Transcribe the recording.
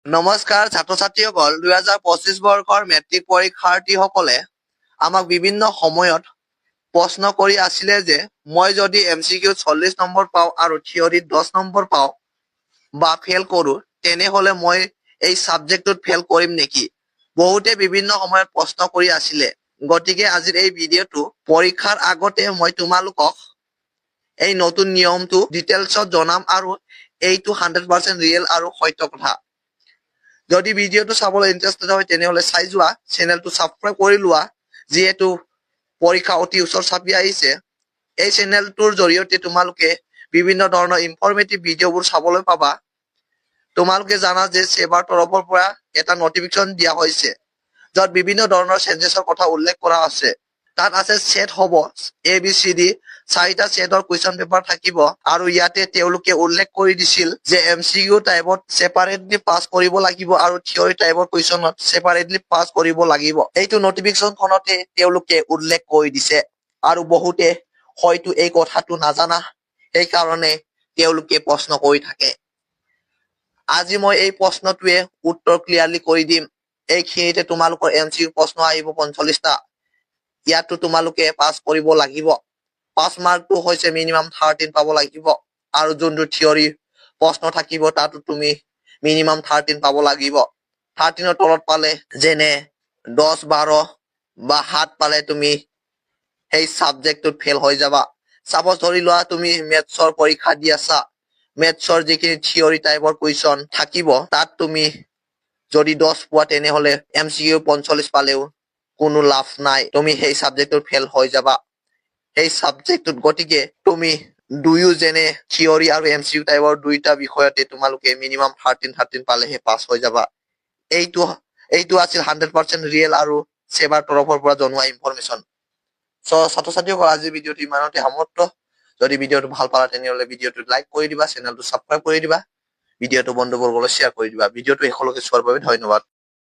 নমস্কাৰ ছাত্ৰ ছাত্ৰীসকল 2025 বৰ্ষৰ মেট্ৰিক পৰীক্ষাৰ্থীসকলে আমাক বিভিন্ন সময়ত প্ৰশ্ন কৰি আছিলে যে মই যদি MCQ 40 নম্বৰ পাওঁ আৰু থিয়ৰীত 10 নম্বৰ পাওঁ বা ফেল কৰোঁ তেনেহলে মই এই সাবজেক্টটোত ফেল কৰিম নেকি? বহুতে বিভিন্ন সময়ত প্ৰশ্ন কৰি আছিলে। গতিকে আজিৰ এই ভিডিঅ'টো পৰীক্ষাৰ আগতে মই তোমালোকক এই নতুন নিয়মটো ডিটেইলছত জনাম আৰু এইটো 100% ৰিয়েল আৰু সত্য কথা। যদি ভিডিঅ'টো চাবলৈ ইন্টাৰেষ্টেড হয় তেনেহলে চাই যোৱা, চেনেলটো সাবস্ক্ৰাইব কৰি লোৱা যিহেতু পৰীক্ষা অতি ওচৰ চাপি আহিছে। এই চেনেলটোৰ জৰিয়তে তোমালোকে বিভিন্ন ধৰণৰ ইনফৰমেটিভ ভিডিঅ'বোৰ চাবলৈ পাবা। তোমালোকে জানা যে সেবাৰ তৰফৰ পৰা এটা নটিফিকেশ্যন দিয়া হৈছে য'ত বিভিন্ন ধৰণৰ চেঞ্জেছৰ কথা উল্লেখ কৰা আছে। তাত আছে সেট হ'ব ABCD 4টা সেটৰ কুৱেশ্যন পেপাৰ থাকিব আৰু ইয়াতে তেওঁলোকে উল্লেখ কৰি দিছিল যে MCQ টাইপত সেপাৰেটলি পাছ কৰিব লাগিব আৰু থিয়ৰী টাইপৰ কুৱেশ্যনত সেপাৰেটলি পাছ কৰিব লাগিব। এইটো নটিফিকেশ্যনখনতে তেওঁলোকে উল্লেখ কৰি দিছে আৰু বহুতে হয়তো এই কথাটো নাজানা সেইকাৰণে তেওঁলোকে প্ৰশ্ন কৰি থাকে। আজি মই এই প্ৰশ্নটোৱে উত্তৰ ক্লিয়াৰলি কৰি দিম। এইখিনিতে তোমালোকৰ MCQ প্ৰশ্ন আহিব 45টা। ইয়াতো তোমালোকে পাছ কৰিব লাগিব। পাছ মাৰ্কটো হৈছে মিনিমাম 13 পাব লাগিব আৰু যোনটো থিয়ৰী প্ৰশ্ন থাকিব তাতো তুমি মিনিমাম 13 পাব লাগিব। 13ৰ তলত পালে যেনে 10, 12 বা 7 পালে তুমি সেই সাবজেক্টটোত ফেল হৈ যাবা। সাপোজ ধৰি লোৱা তুমি মেথছৰ পৰীক্ষা দি আছা, মেথছৰ যিখিনি থিয়ৰী টাইপৰ কুৱেশ্যন থাকিব তাত তুমি যদি 10 পোৱা তেনেহলে MCQ 45 পালেও কোনো লাভ নাই, তুমি সেই সাবজেক্টত ফেল হৈ যাবা। সেই সাবজেক্টত গতিকে তুমি দুয়ো যেনে থিয়ৰী আৰু MCQ টাইপৰ দুইটা বিষয়তে তোমালোকে মিনিমাম 13 পালেহে পাছ হৈ যাবা। এইটো আছিল 100% ৰিয়েল আৰু সেবাৰ তৰফৰ পৰা জনোৱা ইনফৰমেশ্যন। ছাত্ৰ ছাত্ৰীসকল আজিৰ ভিডিঅ'টো ইমানতে সমাপ্ত। যদি ভিডিঅ'টো ভাল পালা তেনেহলে ভিডিঅ'টো লাইক কৰি দিবা, চেনেলটো সাবস্ক্ৰাইব কৰি দিবা, ভিডিঅ'টো বন্ধুবৰ্গলৈ শ্বেয়াৰ কৰি দিবা। ভিডিঅ'টো শেষলৈকে চোৱাৰ বাবে ধন্যবাদ।